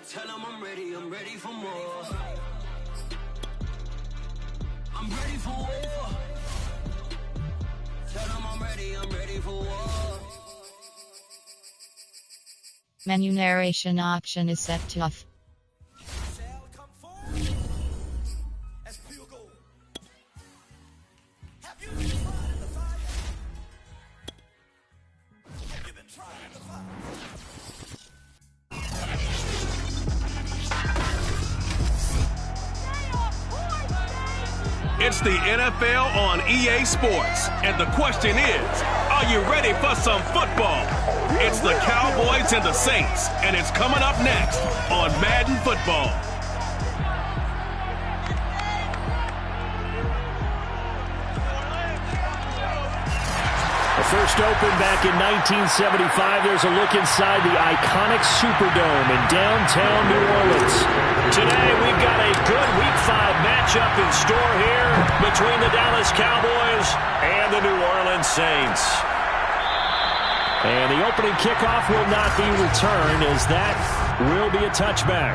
Tell them I'm ready for more. I'm ready for war. Tell them I'm ready for war. Menu narration option is set to off. It's the NFL on EA Sports, and the question is, are you ready for some football? It's the Cowboys and the Saints, and it's coming up next on Madden Football. First opened back in 1975. There's a look inside the iconic Superdome in downtown New Orleans. Today we've got a good Week 5 matchup in store here between the Dallas Cowboys and the New Orleans Saints. And the opening kickoff will not be returned, as that will be a touchback.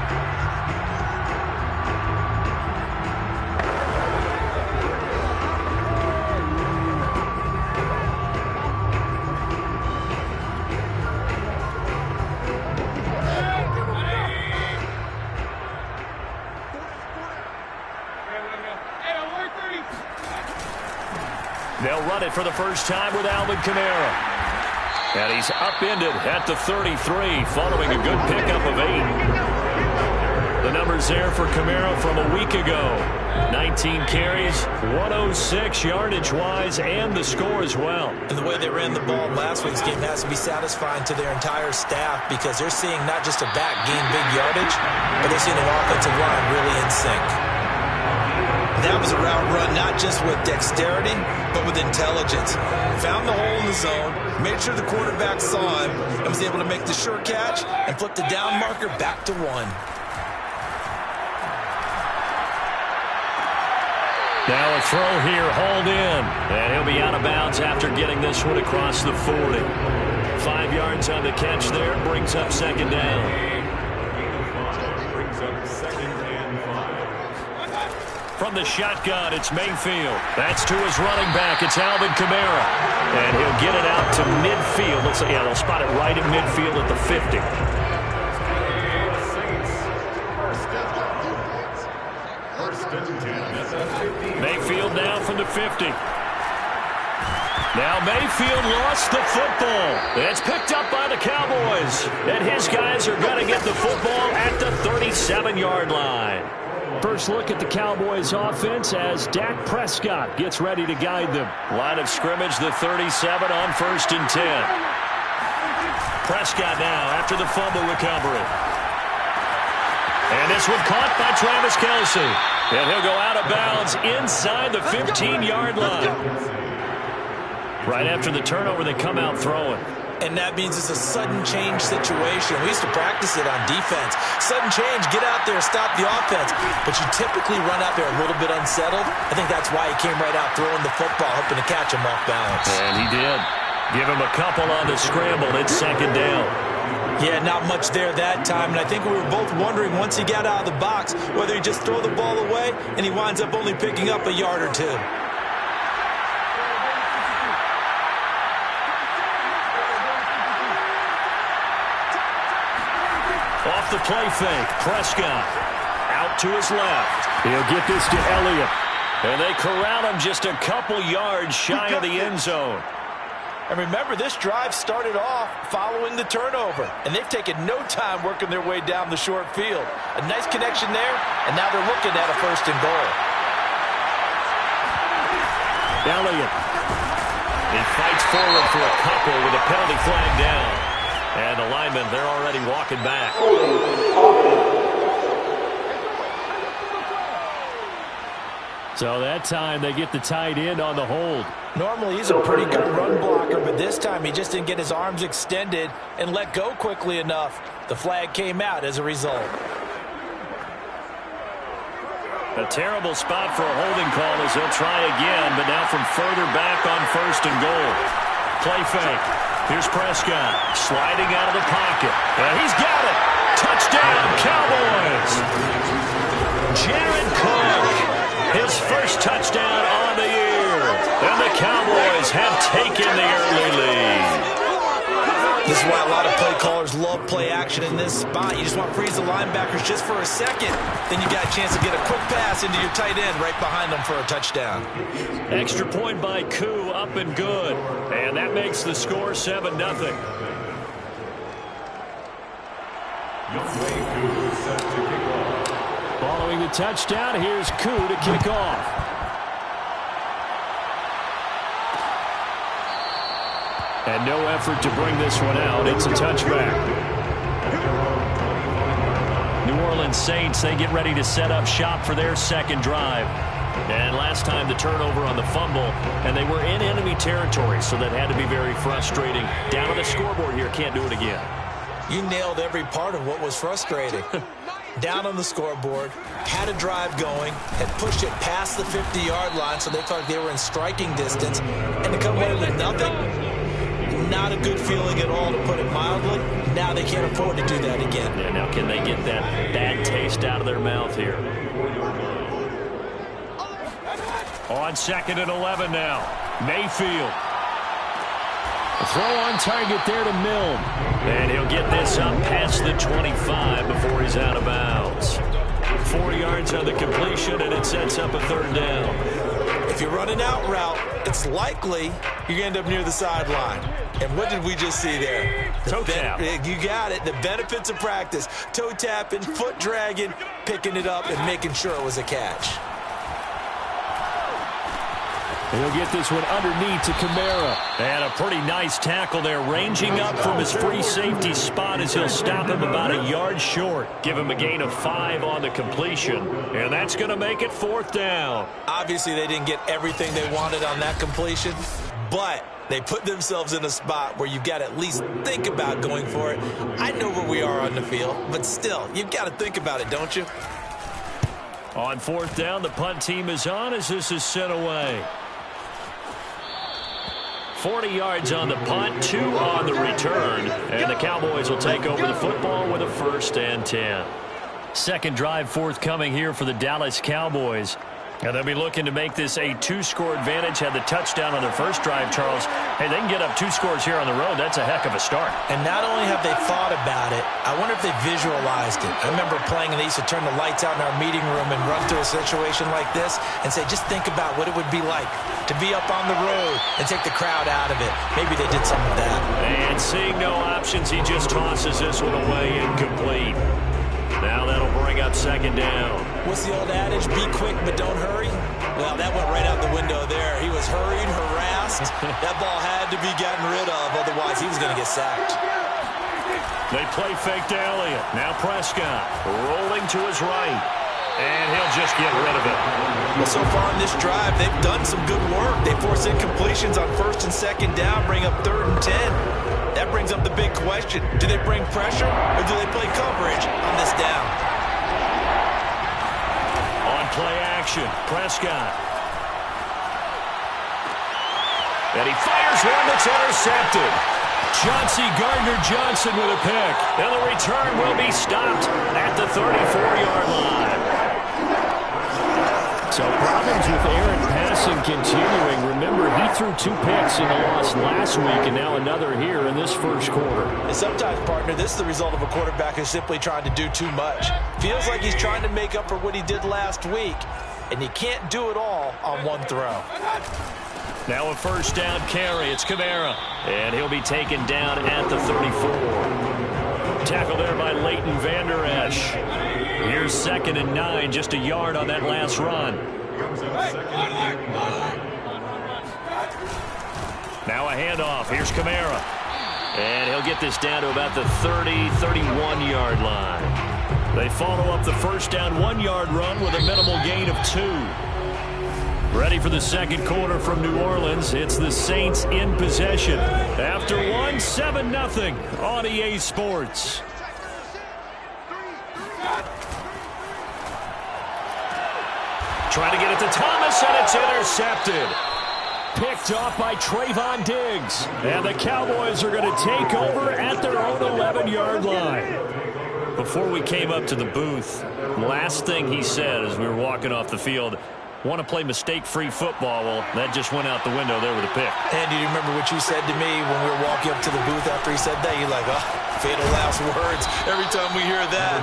They'll run it for the first time with Alvin Kamara. And he's upended at the 33, following a good pickup of 8. The numbers there for Kamara from a week ago. 19 carries, 106 yardage-wise, and the score as well. And the way they ran the ball last week's game has to be satisfying to their entire staff, because they're seeing not just a back gain big yardage, but they're seeing an offensive line really in sync. That was a route run not just with dexterity, but with intelligence. Found the hole in the zone, made sure the quarterback saw him, and was able to make the sure catch and flip the down marker back to 1. Now a throw here, hauled in. And he'll be out of bounds after getting this one across the 40. 5 yards on the catch there, brings up second down. From the shotgun, it's Mayfield. That's to his running back. It's Alvin Kamara. And he'll get it out to midfield. They'll spot it right at midfield at the 50. Mayfield now from the 50. Now Mayfield lost the football. It's picked up by the Cowboys. And his guys are going to get the football at the 37-yard line. First look at the Cowboys offense as Dak Prescott gets ready to guide them. Line of scrimmage, the 37 on 1st and 10. Prescott now after the fumble recovery. And this one caught by Travis Kelce. And he'll go out of bounds inside the 15-yard line. Right after the turnover, they come out throwing. And that means it's a sudden change situation. We used to practice it on defense. Sudden change, get out there, stop the offense. But you typically run out there a little bit unsettled. I think that's why he came right out throwing the football, hoping to catch him off balance. And he did. Give him a couple on the scramble. It's second down. Yeah, not much there that time. And I think we were both wondering once he got out of the box whether he'd just throw the ball away and he winds up only picking up a yard or 2. Off the play fake, Prescott out to his left. He'll get this to Elliott. And they corral him just a couple yards shy of the end zone. And remember, this drive started off following the turnover. And they've taken no time working their way down the short field. A nice connection there, and now they're looking at a 1st and goal. Elliott. He fights forward for a couple with a penalty flag down. And the linemen, they're already walking back. So that time they get the tight end on the hold. Normally he's a pretty good run blocker, but this time he just didn't get his arms extended and let go quickly enough. The flag came out as a result. A terrible spot for a holding call as they'll try again, but now from further back on 1st and goal. Play fake. Here's Prescott sliding out of the pocket. And he's got it. Touchdown, Cowboys. taken the early lead. This is why a lot of play callers love play action in this spot. You just want to freeze the linebackers just for a second. Then you got a chance to get a quick pass into your tight end right behind them for a touchdown. Extra point by Koo, up and good. And that makes the score 7-0. Following the touchdown, here's Koo to kick off. And no effort to bring this one out. It's a touchback. New Orleans Saints, they get ready to set up shop for their second drive. And last time the turnover on the fumble, and they were in enemy territory, so that had to be very frustrating. Down on the scoreboard here, can't do it again. You nailed every part of what was frustrating. Down on the scoreboard, had a drive going, had pushed it past the 50-yard line so they thought they were in striking distance, and to come away with nothing, not a good feeling at all, to put it mildly. Now they can't afford to do that again. Yeah, now can they get that bad taste out of their mouth here? On 2nd and 11 now. Mayfield. A throw on target there to Milne. And he'll get this up past the 25 before he's out of bounds. 4 yards on the completion, and it sets up a 3rd down. If you're running out route, it's likely you're going to end up near the sideline. And what did we just see there? Toe tap. You got it. The benefits of practice. Toe tapping, foot dragging, picking it up, and making sure it was a catch. He'll get this one underneath to Kamara. And a pretty nice tackle there, ranging up from his free safety spot as he'll stop him about a yard short. Give him a gain of 5 on the completion. And that's going to make it 4th down. Obviously, they didn't get everything they wanted on that completion, but they put themselves in a spot where you've got to at least think about going for it. I know where we are on the field, but still, you've got to think about it, don't you? On 4th down, the punt team is on as this is sent away. 40 yards on the punt, 2 on the return, and the Cowboys will take over the football with a 1st and 10. Second drive forthcoming here for the Dallas Cowboys. And they'll be looking to make this a 2-score advantage. Had the touchdown on their first drive, Charles. Hey, they can get up 2 scores here on the road. That's a heck of a start. And not only have they thought about it, I wonder if they visualized it. I remember playing, and they used to turn the lights out in our meeting room and run through a situation like this and say, just think about what it would be like to be up on the road and take the crowd out of it. Maybe they did some of that. And seeing no options, he just tosses this one away incomplete. Now that'll bring up 2nd down. What's the old adage? Be quick, but don't hurry. Well, that went right out the window there. He was hurried, harassed. That ball had to be gotten rid of, otherwise he was going to get sacked. They play fake to Elliott. Now Prescott rolling to his right. And he'll just get rid of it. Well, so far in this drive, they've done some good work. They force incompletions on 1st and 2nd down, bring up 3rd and 10. That brings up the big question. Do they bring pressure or do they play coverage on this down? On play action, Prescott. And he fires one that's intercepted. Chauncey Gardner-Johnson with a pick. And the return will be stopped at the 34-yard line. So problems with Aaron passing continuing. Remember, he threw 2 picks in the loss last week, and now another here in this first quarter. And sometimes, partner, this is the result of a quarterback who's simply trying to do too much. Feels like he's trying to make up for what he did last week, and he can't do it all on one throw. Now a 1st down carry. It's Kamara, and he'll be taken down at the 34. Tackle there by Leighton Vander Esch. Here's 2nd and 9, just a yard on that last run. Now a handoff. Here's Kamara. And he'll get this down to about the 30, 31-yard line. They follow up the 1st down 1-yard run with a minimal gain of 2. Ready for the second quarter from New Orleans. It's the Saints in possession. After 1, 7-0 on EA Sports. Trying to get it to Thomas, and it's intercepted. Picked off by Trayvon Diggs. And the Cowboys are going to take over at their own 11-yard line. Before we came up to the booth, last thing he said as we were walking off the field, want to play mistake-free football. Well, that just went out the window there with a pick. Andy, do you remember what you said to me when we were walking up to the booth after he said that? You're like, oh, fatal last words. Every time we hear that,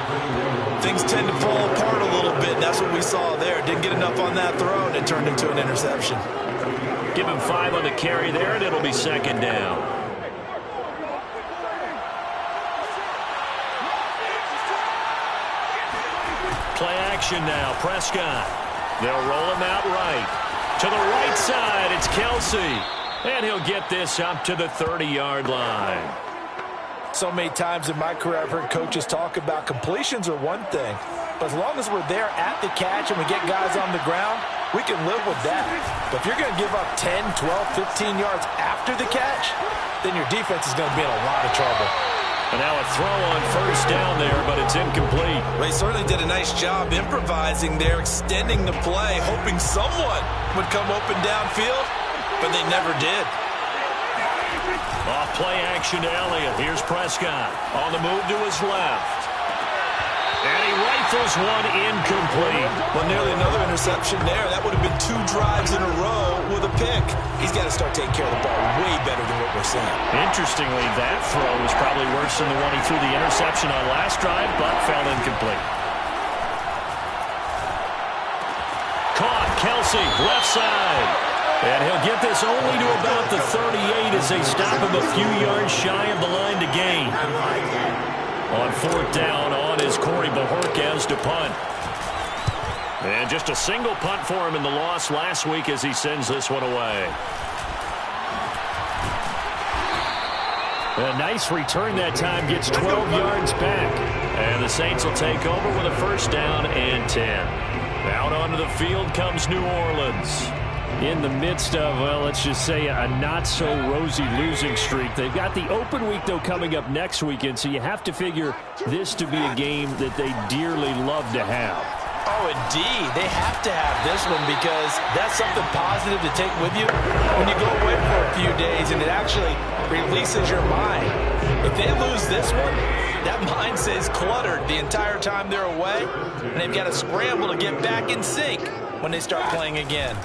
things tend to fall apart a little bit. And that's what we saw there. Didn't get enough on that throw, and it turned into an interception. Give him 5 on the carry there, and it'll be second down. Play action now. Prescott. They'll roll him out right. To the right side, it's Kelsey. And he'll get this up to the 30-yard line. So many times in my career, I've heard coaches talk about completions are one thing. But as long as we're there at the catch and we get guys on the ground, we can live with that. But if you're going to give up 10, 12, 15 yards after the catch, then your defense is going to be in a lot of trouble. And now a throw on first down there, but it's incomplete. Well, he certainly did a nice job improvising there, extending the play, hoping someone would come open downfield, but they never did. Off play action to Elliott. Here's Prescott on the move to his left. And he rifles one incomplete. Well, nearly another interception there. That would have been 2 drives in a row with a pick. He's got to start taking care of the ball way better than what we're seeing. Interestingly, that throw was probably worse than the one he threw the interception on last drive, but fell incomplete. Caught, Kelsey, left side. And he'll get this only to about the 38 as they stop him a few yards shy of the line to gain. On 4th down, on is Corey Bojorquez to punt. And just a single punt for him in the loss last week as he sends this one away. A nice return that time, gets 12 yards back. And the Saints will take over with a first down and 10. Out onto the field comes New Orleans. In the midst of, well, let's just say a not-so-rosy losing streak. They've got the open week, though, coming up next weekend, so you have to figure this to be a game that they dearly love to have. Oh, indeed. They have to have this one because that's something positive to take with you when you go away for a few days, and it actually releases your mind. If they lose this one, that mind stays cluttered the entire time they're away, and they've got to scramble to get back in sync when they start playing again.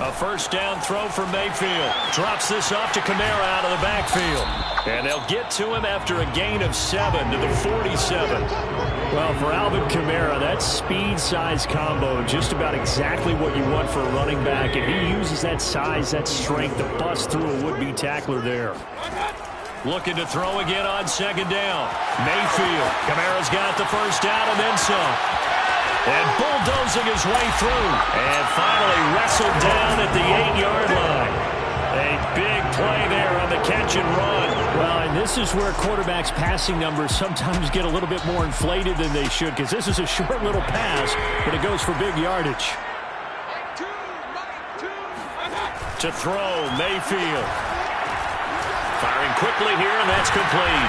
A first down throw for Mayfield. Drops this off to Kamara out of the backfield. And they'll get to him after a gain of 7 to the 47. Well, for Alvin Kamara, that speed-size combo, just about exactly what you want for a running back. And he uses that size, that strength to bust through a would-be tackler there. Looking to throw again on 2nd down. Mayfield. Kamara's got the first down and then some. And bulldozing his way through. And finally wrestled down at the 8-yard line. A big play there on the catch and run. Well, and this is where quarterbacks' passing numbers sometimes get a little bit more inflated than they should, because this is a short little pass, but it goes for big yardage. To throw, Mayfield. Firing quickly here, and that's complete.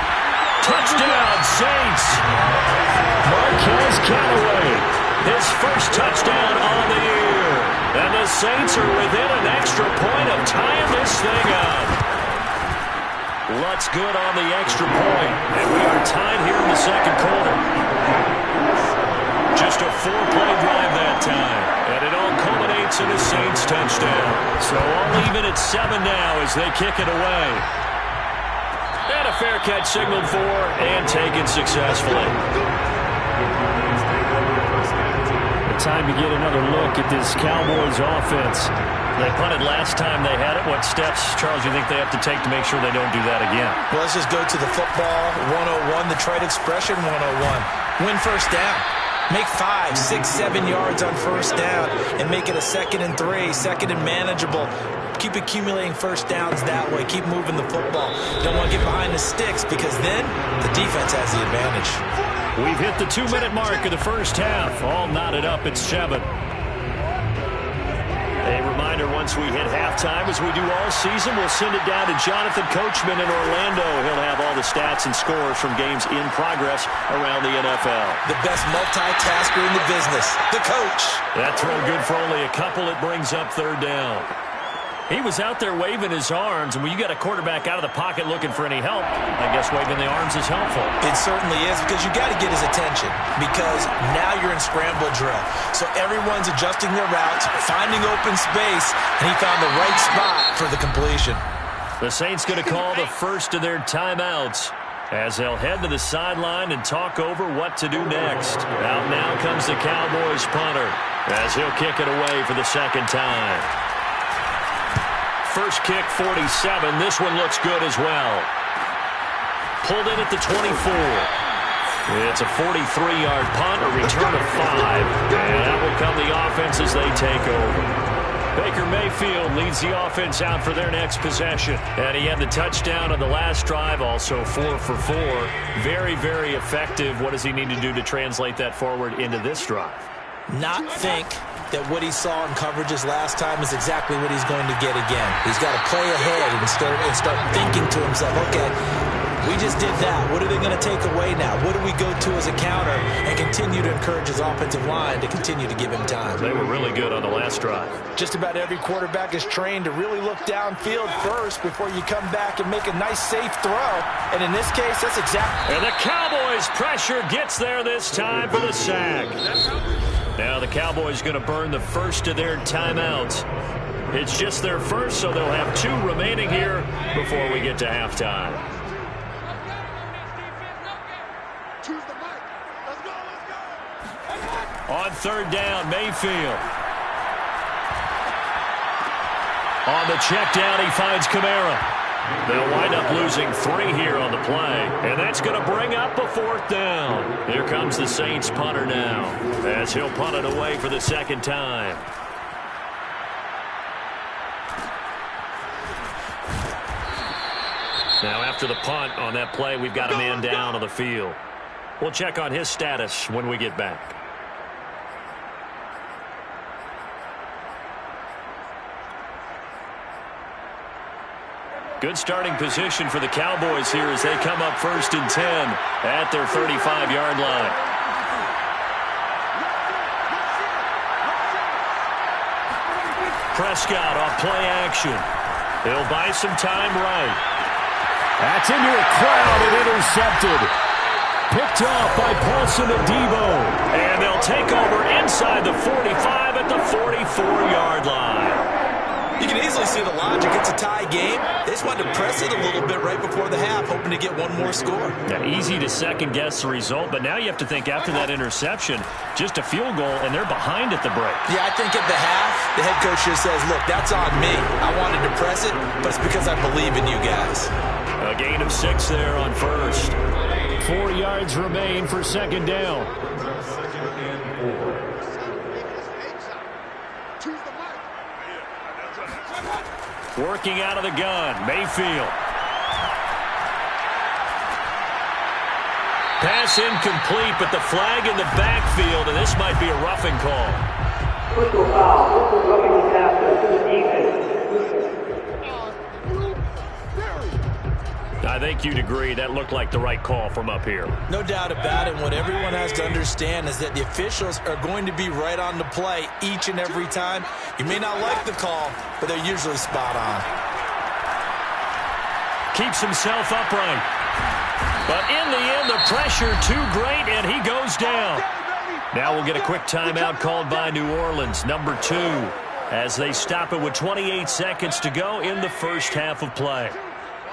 Touchdown, Saints. Marquez Callaway. His first touchdown on the year. And the Saints are within an extra point of tying this thing up. Lutz good on the extra point. And we are tied here in the second quarter. Just a 4-play drive that time. And it all culminates in a Saints touchdown. So all even at 7 now as they kick it away. And a fair catch signaled for and taken successfully. Time to get another look at this Cowboys offense. They punted last time they had it. What steps, Charles, do you think they have to take to make sure they don't do that again? Well, let's just go to the football 101, the trade expression 101. Win first down. Make 5, 6, 7 yards on first down and make it a 2nd and 3, 2nd and manageable. Keep accumulating first downs that way. Keep moving the football. Don't want to get behind the sticks because then the defense has the advantage. We've hit the 2-minute mark of the first half. All knotted up at 7. A reminder, once we hit halftime, as we do all season, we'll send it down to Jonathan Coachman in Orlando. He'll have all the stats and scores from games in progress around the NFL. The best multitasker in the business, the coach. That throw good for only a couple. It brings up 3rd down. He was out there waving his arms, and when you got a quarterback out of the pocket looking for any help, I guess waving the arms is helpful. It certainly is, because you got to get his attention, because now you're in scramble drill. So everyone's adjusting their routes, finding open space, and he found the right spot for the completion. The Saints going to call the first of their timeouts as they'll head to the sideline and talk over what to do next. Out now comes the Cowboys punter as he'll kick it away for the second time. First kick, 47. This one looks good as well. Pulled in at the 24. It's a 43-yard punt, a return of 5. And that will come the offense as they take over. Baker Mayfield leads the offense out for their next possession. And he had the touchdown on the last drive, also 4 for 4. Very, very effective. What does he need to do to translate that forward into this drive? Not think that what he saw in coverages last time is exactly what he's going to get again. He's got to play ahead and start thinking to himself, okay, we just did that. What are they going to take away now? What do we go to as a counter? And continue to encourage his offensive line to continue to give him time. They were really good on the last drive. Just about every quarterback is trained to really look downfield first before you come back and make a nice, safe throw. And in this case, that's exactly... And the Cowboys' pressure gets there this time for the sack. Now the Cowboys going to burn the first of their timeouts. It's just their first, so they'll have 2 remaining here before we get to halftime. On third down, Mayfield. On the check down, he finds Kamara. They'll wind up losing 3 here on the play, and that's going to bring up a 4th down. Here comes the Saints punter now, as he'll punt it away for the second time. Now after the punt on that play, we've got a man down on the field. We'll check on his status when we get back. Good starting position for the Cowboys here as they come up 1st and 10 at their 35-yard line. Prescott off play action. He'll buy some time right. That's into a crowd and intercepted. Picked off by Paulson Adebo. And they'll take over inside the 45 at the 44-yard line. You can easily see the logic. It's a tie game. They just wanted to press it a little bit right before the half, hoping to get one more score. Yeah, easy to second-guess the result, but now you have to think after that interception, just a field goal, and they're behind at the break. Yeah, I think at the half, the head coach just says, look, that's on me. I wanted to press it, but it's because I believe in you guys. A gain of 6 there on first. 4 yards remain for second down. Working out of the gun, Mayfield. Pass incomplete, but the flag in the backfield, and this might be a roughing call. I think you'd agree that looked like the right call from up here. No doubt about it. What everyone has to understand is that the officials are going to be right on the play each and every time. You may not like the call, but they're usually spot on. Keeps himself upright. But in the end, the pressure too great, and he goes down. Now we'll get a quick timeout called by New Orleans, number 2, as they stop it with 28 seconds to go in the first half of play.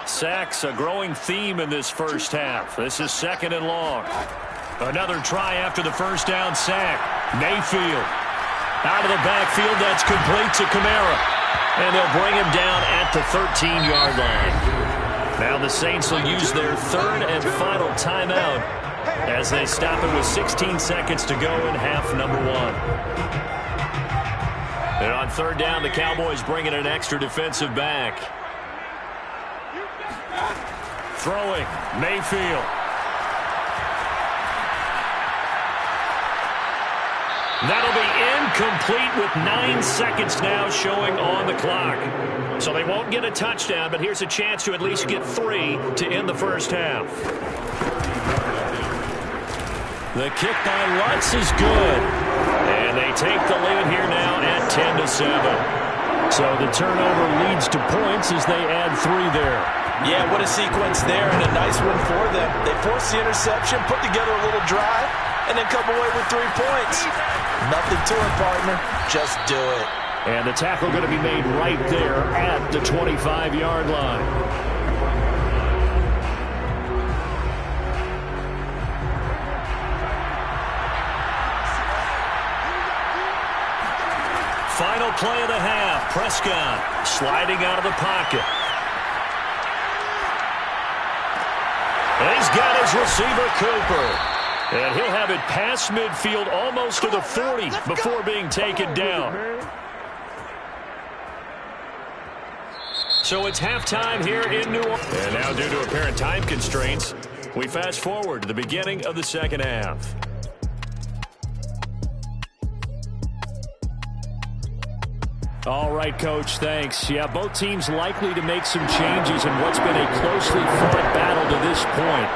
Sacks, a growing theme in this first half. This is 2nd and long. Another try after the first down sack. Mayfield out of the backfield. That's complete to Kamara. And they'll bring him down at the 13-yard line. Now the Saints will use their 3rd and final timeout as they stop it with 16 seconds to go in half number 1. And on 3rd down, the Cowboys bring in an extra defensive back. Throwing, Mayfield. That'll be incomplete with 9 seconds now showing on the clock. So they won't get a touchdown, but here's a chance to at least get 3 to end the first half. The kick by Lutz is good. And they take the lead here now at 10-7. So the turnover leads to points as they add 3 there. Yeah, what a sequence there, and a nice one for them. They force the interception, put together a little drive, and then come away with 3 points. Nothing to it, partner. Just do it. And the tackle going to be made right there at the 25-yard line. Final play of the half. Prescott sliding out of the pocket. And he's got his receiver, Cooper. And he'll have it past midfield almost to the 40 before being taken down. So it's halftime here in New Orleans. And now due to apparent time constraints, we fast forward to the beginning of the second half. All right, Coach, thanks. Yeah, both teams likely to make some changes in what's been a closely fought battle to this point.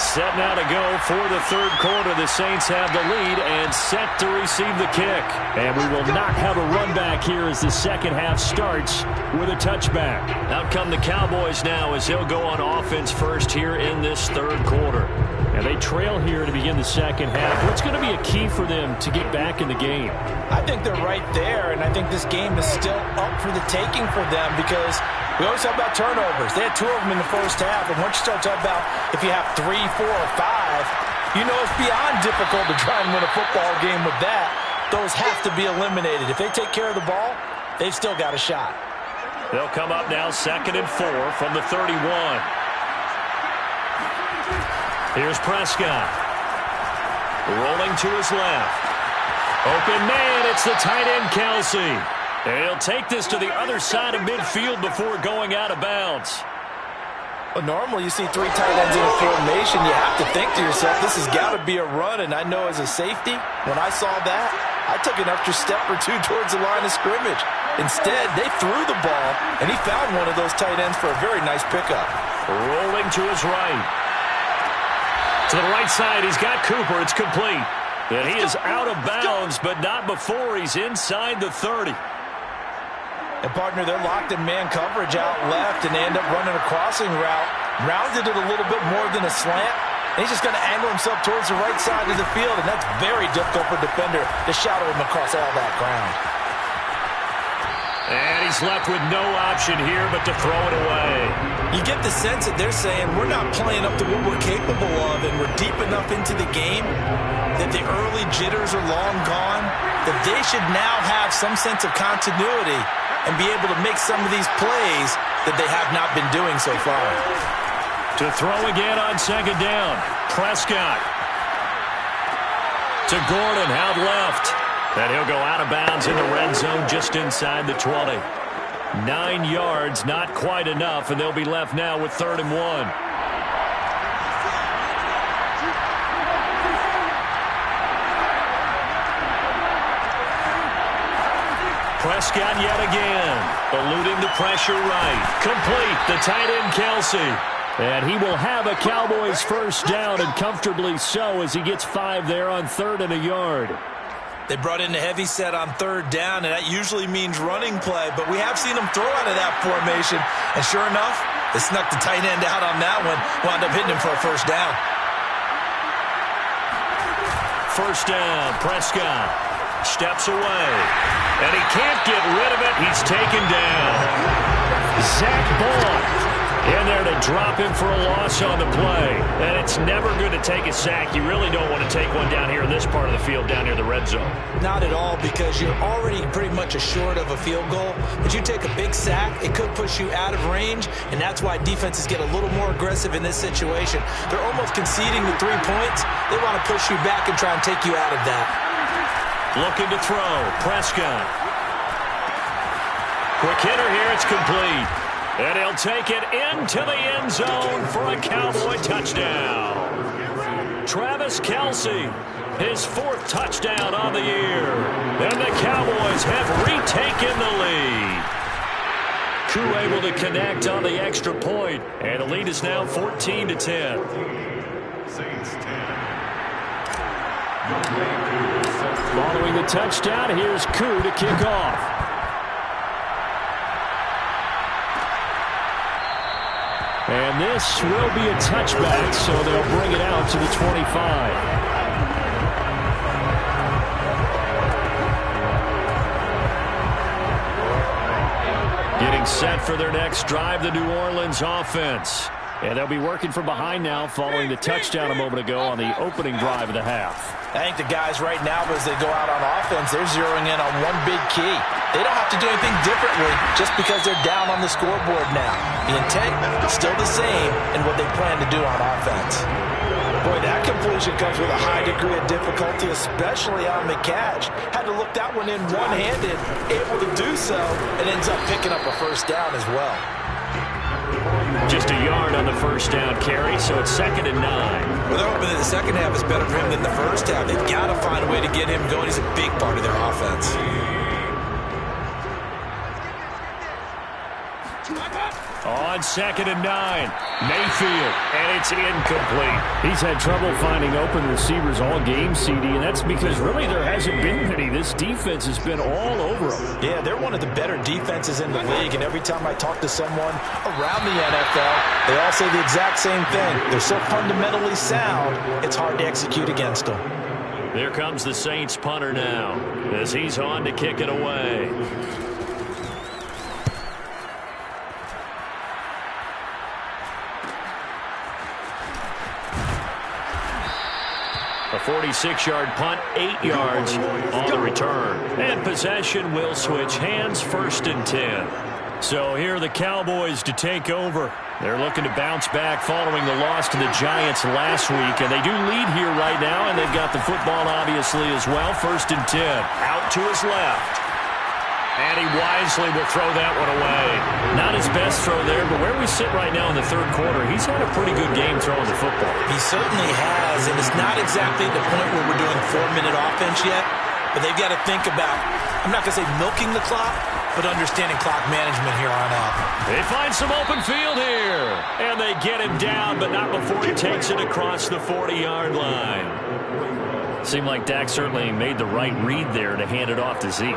Set now to go for the third quarter. The Saints have the lead and set to receive the kick. And we will not have a run back here as the second half starts with a touchback. Out come the Cowboys now as they'll go on offense first here in this third quarter. And they trail here to begin the second half. What's going to be a key for them to get back in the game? I think they're right there, and I think this game is still up for the taking for them because we always talk about turnovers. They had 2 of them in the first half, and once you start talking about if you have 3, 4, or 5, you know it's beyond difficult to try and win a football game with that. Those have to be eliminated. If they take care of the ball, they've still got a shot. They'll come up now 2nd and 4 from the 31. Here's Prescott. Rolling to his left. Open man, it's the tight end Kelsey. And he'll take this to the other side of midfield before going out of bounds. Well, normally you see 3 tight ends in a formation. You have to think to yourself, this has got to be a run. And I know as a safety, when I saw that, I took an extra step or 2 towards the line of scrimmage. Instead, they threw the ball, and he found one of those tight ends for a very nice pickup. Rolling to his right. To the right side, he's got Cooper. It's complete. And he is out of bounds, but not before he's inside the 30. And, partner, they're locked in man coverage out left, and they end up running a crossing route. Rounded it a little bit more than a slant. And he's just going to angle himself towards the right side of the field, and that's very difficult for a defender to shadow him across all that ground. And he's left with no option here but to throw it away. You get the sense that they're saying we're not playing up to what we're capable of, and we're deep enough into the game that the early jitters are long gone, that they should now have some sense of continuity and be able to make some of these plays that they have not been doing so far. To throw again on 2nd down. Prescott. To Gordon, out left. And he'll go out of bounds in the red zone just inside the 20. 9 yards, not quite enough, and they'll be left now with 3rd and 1. Prescott yet again, eluding the pressure right. Complete, the tight end Kelsey. And he will have a Cowboys first down, and comfortably so as he gets 5 there on 3rd and a yard. They brought in the heavy set on 3rd down, and that usually means running play, but we have seen them throw out of that formation, and sure enough, they snuck the tight end out on that one, wound up hitting him for a first down. First down, Prescott steps away, and he can't get rid of it. He's taken down. Zach Ball in there to drop him for a loss on the play. And it's never good to take a sack. You really don't want to take one down here in this part of the field, down near the red zone. Not at all, because you're already pretty much assured of a field goal. But you take a big sack, it could push you out of range, and that's why defenses get a little more aggressive in this situation. They're almost conceding the 3 points. They want to push you back and try and take you out of that. Looking to throw, Prescott. Quick hitter here, it's complete. And he'll take it into the end zone for a Cowboy touchdown. Travis Kelce, his 4th touchdown on the year. And the Cowboys have retaken the lead. Koo able to connect on the extra point, and the lead is now 14-10. Saints 10. Following the touchdown, here's Koo to kick off. And this will be a touchback, so they'll bring it out to the 25. Getting set for their next drive, the New Orleans offense. And they'll be working from behind now following the touchdown a moment ago on the opening drive of the half. I think the guys right now, as they go out on offense, they're zeroing in on one big key. They don't have to do anything differently just because they're down on the scoreboard now. The intent is still the same in what they plan to do on offense. Boy, that completion comes with a high degree of difficulty, especially on the catch. Had to look that one in one-handed, able to do so, and ends up picking up a first down as well. Just a yard on the first down carry, so it's 2nd and 9. Well, they're hoping that the second half is better for him than the first half. They've got to find a way to get him going. He's a big part of their offense. On 2nd and 9, Mayfield, and it's incomplete. He's had trouble finding open receivers all game, CD, and that's because really there hasn't been many. This defense has been all over them. Yeah, they're one of the better defenses in the league, and every time I talk to someone around the NFL, they all say the exact same thing. They're so fundamentally sound, it's hard to execute against them. There comes the Saints punter now, as he's on to kick it away. A 46-yard punt, 8 yards on the return. And possession will switch hands, 1st and 10. So here are the Cowboys to take over. They're looking to bounce back following the loss to the Giants last week. And they do lead here right now, and they've got the football obviously as well. 1st and 10. Out to his left. And he wisely will throw that one away. Not his best throw there, but where we sit right now in the 3rd quarter, he's had a pretty good game throwing the football. He certainly has, and it's not exactly the point where we're doing 4-minute offense yet, but they've got to think about, I'm not going to say milking the clock, but understanding clock management here on out. They find some open field here, and they get him down, but not before he takes it across the 40-yard line. Seemed like Dak certainly made the right read there to hand it off to Zeke.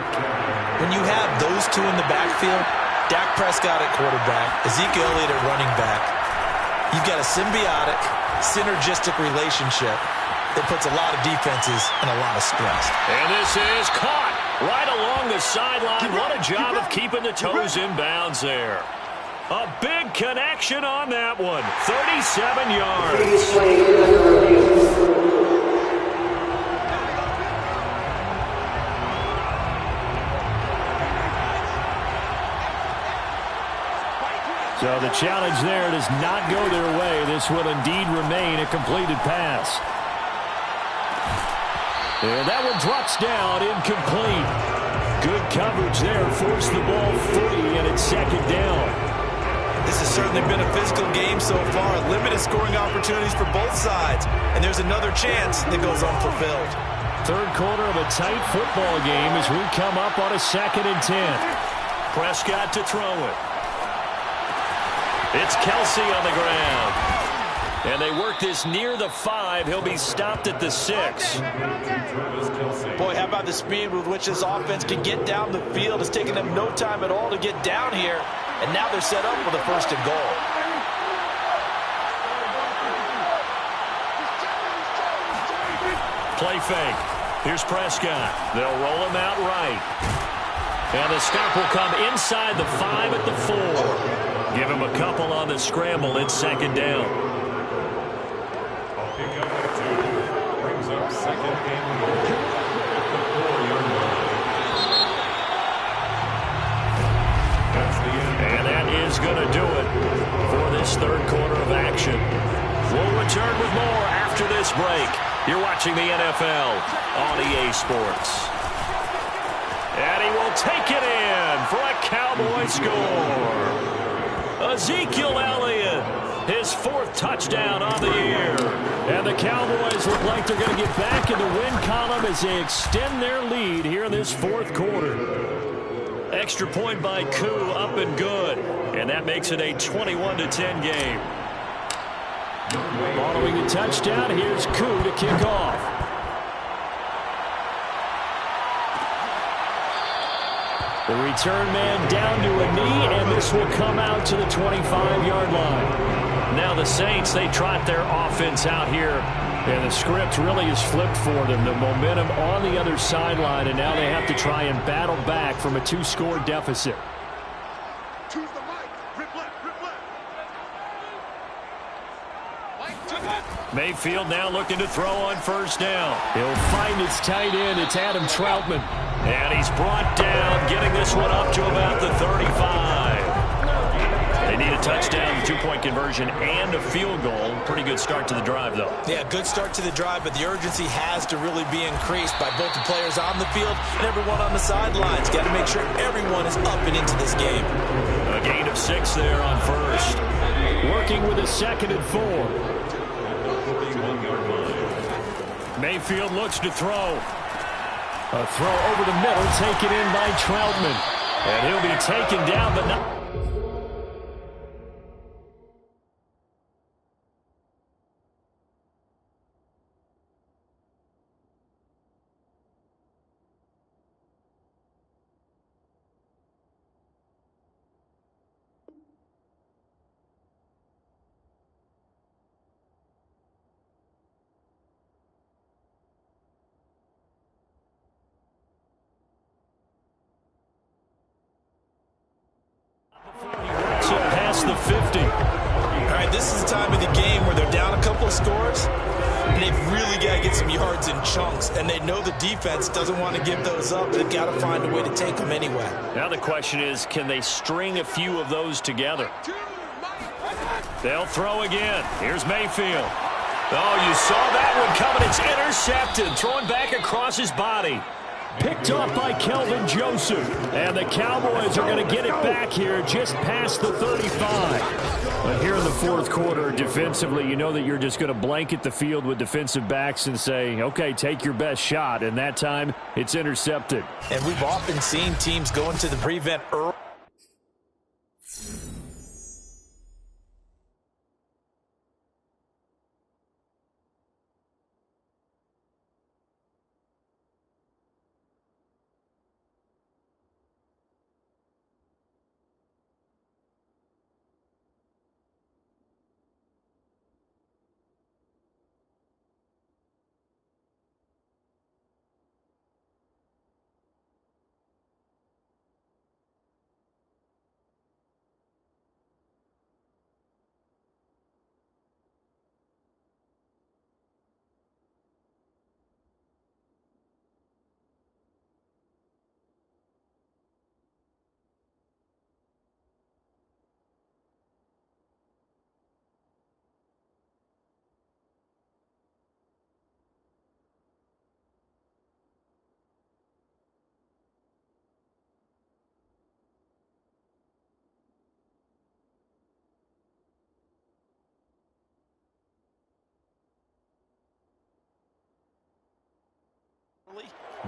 When you have those two in the backfield, Dak Prescott at quarterback, Ezekiel Elliott at running back, you've got a symbiotic, synergistic relationship that puts a lot of defenses in a lot of stress. And this is caught right along the sideline. What a job of keeping the toes in bounds there. A big connection on that one. 37 yards. So the challenge there does not go their way. This will indeed remain a completed pass. And that one drops down, incomplete. Good coverage there, forced the ball free, and it's 2nd down. This has certainly been a physical game so far. Limited scoring opportunities for both sides. And there's another chance that goes unfulfilled. 3rd quarter of a tight football game as we come up on a 2nd and 10. Prescott to throw it. It's Kelsey on the ground. And they work this near the 5. He'll be stopped at the 6. Boy, how about the speed with which this offense can get down the field? It's taken them no time at all to get down here. And now they're set up with a 1st and goal. Play fake. Here's Prescott. They'll roll him out right. And the stop will come inside the 5 at the 4. Give him a couple on the scramble. It's 2nd down. Brings up 2nd and 4. And that is going to do it for this 3rd quarter of action. We'll return with more after this break. You're watching the NFL on EA Sports. And he will take it in for a Cowboy score. Ezekiel Elliott, his 4th touchdown on the year. And the Cowboys look like they're going to get back in the win column as they extend their lead here in this 4th quarter. Extra point by Koo, up and good. And that makes it a 21-10 game. Following the touchdown, here's Koo to kick off. The return man down to a knee, and this will come out to the 25-yard line. Now the Saints, they trot their offense out here, and the script really is flipped for them. The momentum on the other sideline, and now they have to try and battle back from a 2-score deficit. Mayfield now looking to throw on first down. He'll find his tight end. It's Adam Troutman. And he's brought down, getting this one up to about the 35. They need a touchdown, 2-point conversion, and a field goal. Pretty good start to the drive, though. Yeah, good start to the drive, but the urgency has to really be increased by both the players on the field and everyone on the sidelines. Got to make sure everyone is up and into this game. A gain of 6 there on first. Working with a 2nd and 4. Mayfield looks to throw. A throw over the middle, taken in by Troutman. And he'll be taken down, but not... Past the 50. All right, this is the time of the game where they're down a couple of scores, and they've really got to get some yards in chunks, and they know the defense doesn't want to give those up. They've got to find a way to take them anyway. Now the question is, can they string a few of those together? They'll throw again. Here's Mayfield. Oh, you saw that one coming. It's intercepted. Throwing back across his body. Picked off by Kelvin Joseph. And the Cowboys are going to get it back here just past the 35. But here in the fourth quarter, defensively, you know that you're just going to blanket the field with defensive backs and say, okay, take your best shot. And that time, it's intercepted. And we've often seen teams go into the prevent early.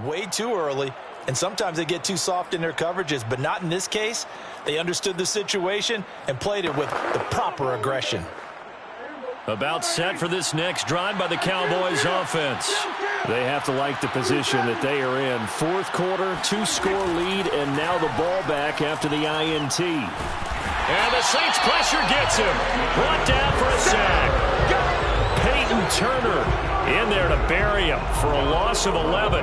Way too early, and sometimes they get too soft in their coverages, but not in this case. They understood the situation and played it with the proper aggression. About set for this next drive by the Cowboys offense. They have to like the position that they are in. Fourth quarter, 2-score lead, and now the ball back after the INT. And the Saints pressure gets him. Brought down for a sack. Peyton Turner in there to bury him for a loss of 11.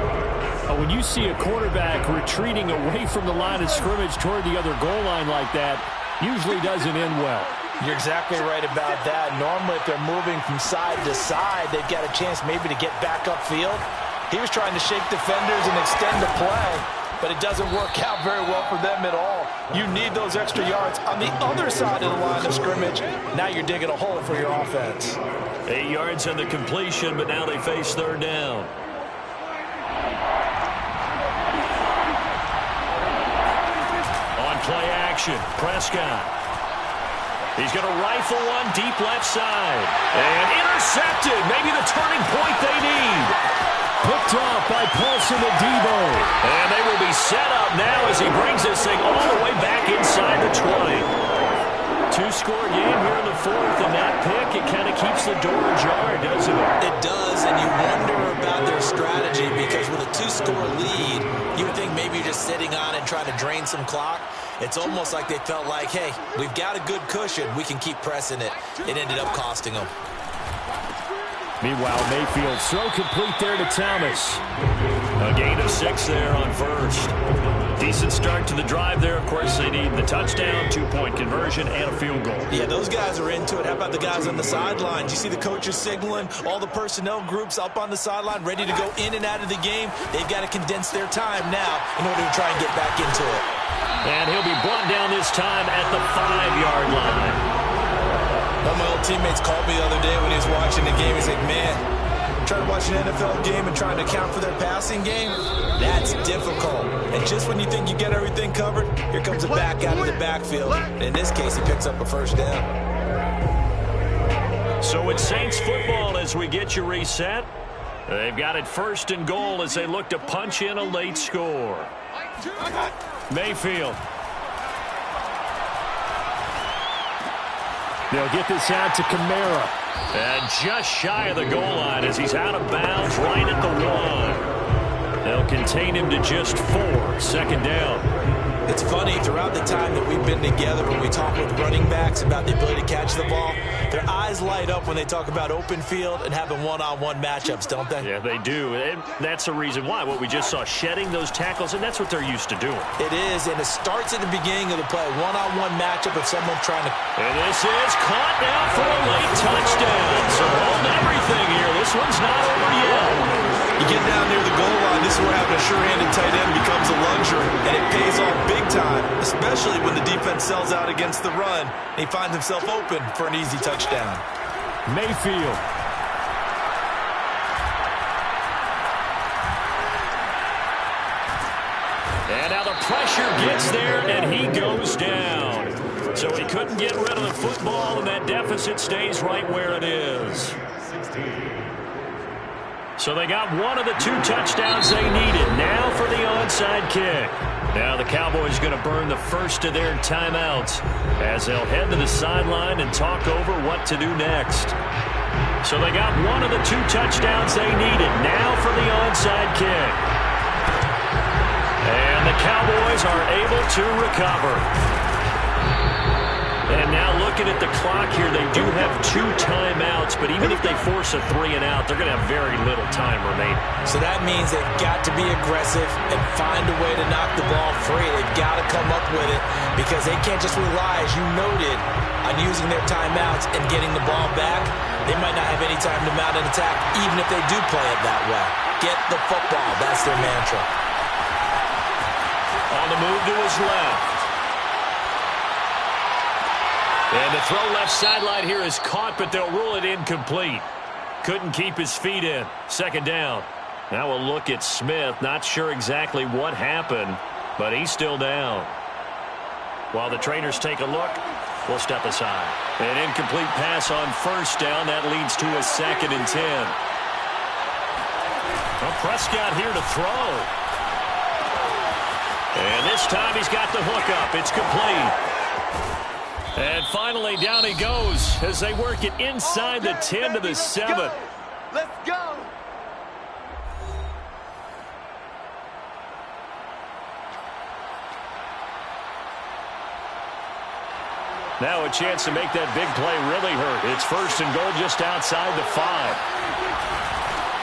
When you see a quarterback retreating away from the line of scrimmage toward the other goal line like that, usually doesn't end well. You're exactly right about that. Normally, if they're moving from side to side, they've got a chance maybe to get back upfield. He was trying to shake defenders and extend the play, but it doesn't work out very well for them at all. You need those extra yards on the other side of the line of scrimmage. Now you're digging a hole for your offense. 8 yards on the completion, but now they face third down. On play action, Prescott. He's going to rifle one deep left side. And intercepted. Maybe the turning point they need. Picked off by Paulson Adebo. And they will be set up now as he brings this thing all the way back inside the 20. 2-score game here in the fourth, and that pick, it kind of keeps the door ajar, doesn't it? It does, and you wonder about their strategy because with a 2-score lead, you would think maybe you're just sitting on it trying to drain some clock. It's almost like they felt like, hey, we've got a good cushion. We can keep pressing it. It ended up costing them. Meanwhile, Mayfield throw complete there to Thomas. A gain of 6 there on first. Decent start to the drive there. Of course, they need the touchdown, 2-point conversion, and a field goal. Yeah, those guys are into it. How about the guys on the sidelines? You see the coaches signaling, all the personnel groups up on the sideline ready to go in and out of the game. They've got to condense their time now in order to try and get back into it. And he'll be brought down this time at the 5-yard line. One of my old teammates called me the other day when he was watching the game. He's like, man, trying to watch an NFL game and trying to account for their passing game, that's difficult. And just when you think you get everything covered, here comes a back out of the backfield. In this case, he picks up a first down. So it's Saints football as we get you reset. They've got it 1st and goal as they look to punch in a late score. Mayfield. They'll get this out to Kamara. And just shy of the goal line as he's out of bounds right at the 1. They'll contain him to just 4. 2nd down. It's funny, throughout the time that we've been together, when we talk with running backs about the ability to catch the ball, their eyes light up when they talk about open field and having one-on-one matchups, don't they? Yeah, they do. And that's the reason why. What we just saw, shedding those tackles, and that's what they're used to doing. It is, and it starts at the beginning of the play. One-on-one matchup of someone trying to... And this is caught now for a late touchdown. So hold everything here. This one's not over yet. You get down near the goal line, this is where having a sure-handed tight end becomes a luxury, and it pays off big time, especially when the defense sells out against the run, and he finds himself open for an easy touchdown. Mayfield. And now the pressure gets there, and he goes down. So he couldn't get rid of the football, and that deficit stays right where it is. So they got one of the 2 touchdowns they needed. Now for the onside kick. Now the Cowboys going to burn the first of their timeouts as they'll head to the sideline and talk over what to do next. So they got one of the 2 touchdowns they needed. Now for the onside kick. And the Cowboys are able to recover. And now looking at the clock here, they do have 2 timeouts, but even if they force a 3 and out, they're going to have very little time remaining. So that means they've got to be aggressive and find a way to knock the ball free. They've got to come up with it because they can't just rely, as you noted, on using their timeouts and getting the ball back. They might not have any time to mount an attack, even if they do play it that way. Get the football. That's their mantra. On the move to his left. And the throw left sideline here is caught, but they'll rule it incomplete. Couldn't keep his feet in. 2nd down. Now we'll look at Smith. Not sure exactly what happened, but he's still down. While the trainers take a look, we'll step aside. An incomplete pass on 1st down. That leads to a 2nd and 10. Well, Prescott here to throw. And this time he's got the hook up. It's complete. And finally, down he goes as they work it inside the 10 to the 7. Let's go. Now a chance to make that big play really hurt. It's 1st and goal just outside the 5.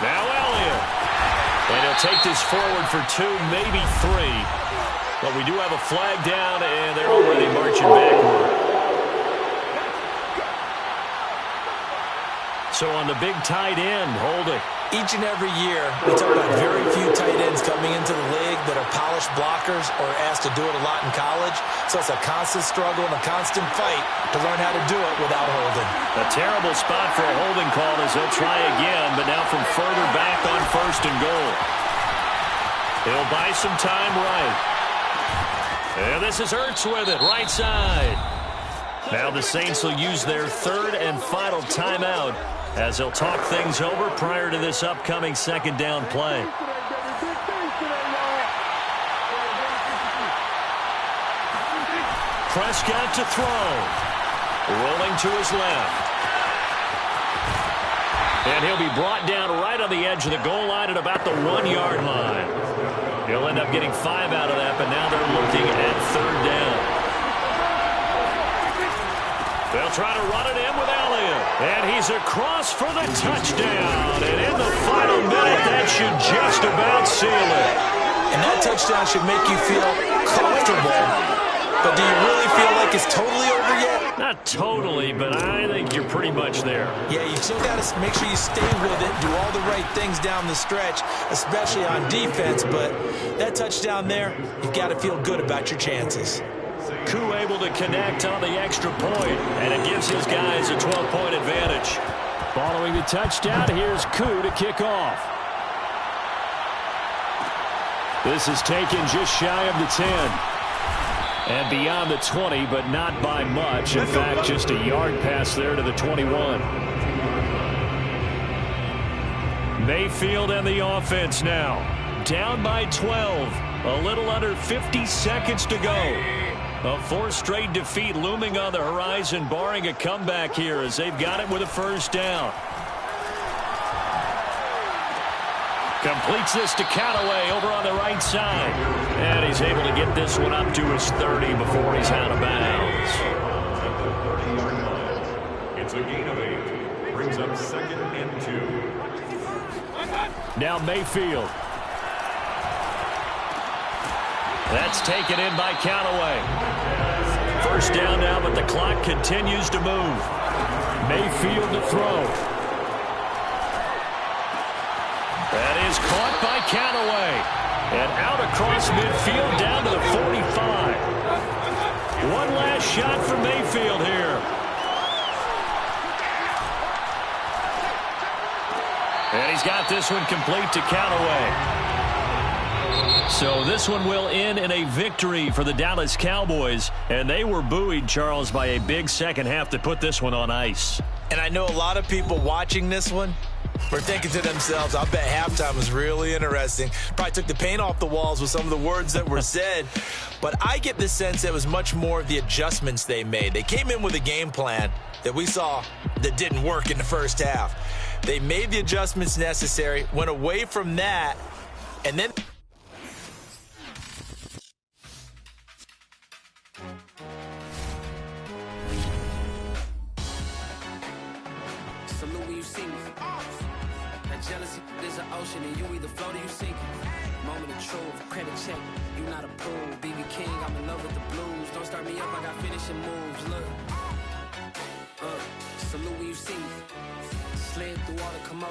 Now Elliott. And he'll take this forward for 2, maybe 3. But we do have a flag down, and they're already marching backward. So on the big tight end, holding. Each and every year, we talk about very few tight ends coming into the league that are polished blockers or asked to do it a lot in college. So it's a constant struggle and a constant fight to learn how to do it without holding. A terrible spot for a holding call as they'll try again, but now from further back on 1st and goal. He'll buy some time right. And this is Ertz with it, right side. Now the Saints will use their 3rd and final timeout as they'll talk things over prior to this upcoming 2nd down play. Prescott to throw. Rolling to his left. And he'll be brought down right on the edge of the goal line at about the 1-yard line. He'll end up getting 5 out of that, but now they're looking at 3rd down. They'll try to run it in with Elliott. And he's across for the touchdown. And in the final minute, that should just about seal it. And that touchdown should make you feel comfortable. But do you really feel like it's totally over yet? Not totally, but I think you're pretty much there. Yeah, you still got to make sure you stay with it, do all the right things down the stretch, especially on defense. But that touchdown there, you've got to feel good about your chances. Koo able to connect on the extra point, and it gives his guys a 12-point advantage. Following the touchdown, here's Koo to kick off. This is taken just shy of the 10. And beyond the 20, but not by much. In fact, just a yard pass there to the 21. Mayfield and the offense now. Down by 12. A little under 50 seconds to go. A 4th straight defeat looming on the horizon, barring a comeback here as they've got it with a 1st down. Completes this to Callaway over on the right side. And he's able to get this one up to his 30 before he's out of bounds. It's a gain of 8. Brings up 2nd and 2. Now Mayfield. That's taken in by Callaway. 1st down now, but the clock continues to move. Mayfield to throw. That is caught by Callaway. And out across midfield down to the 45. One last shot for Mayfield here. And he's got this one complete to Callaway. So this one will end in a victory for the Dallas Cowboys. And they were buoyed, Charles, by a big second half that put this one on ice. And I know a lot of people watching this one were thinking to themselves, I bet halftime was really interesting. Probably took the paint off the walls with some of the words that were said. But I get the sense it was much more of the adjustments they made. They came in with a game plan that we saw that didn't work in the 1st half. They made the adjustments necessary, went away from that, and then... Salute when you see me. That jealousy is an ocean, and you either float or you sink. Moment of truth, credit check, you not approved. BB King, I'm in love with the blues. Don't start me up, I got finishing moves. Look, salute when you see me. Slid through all the commotion.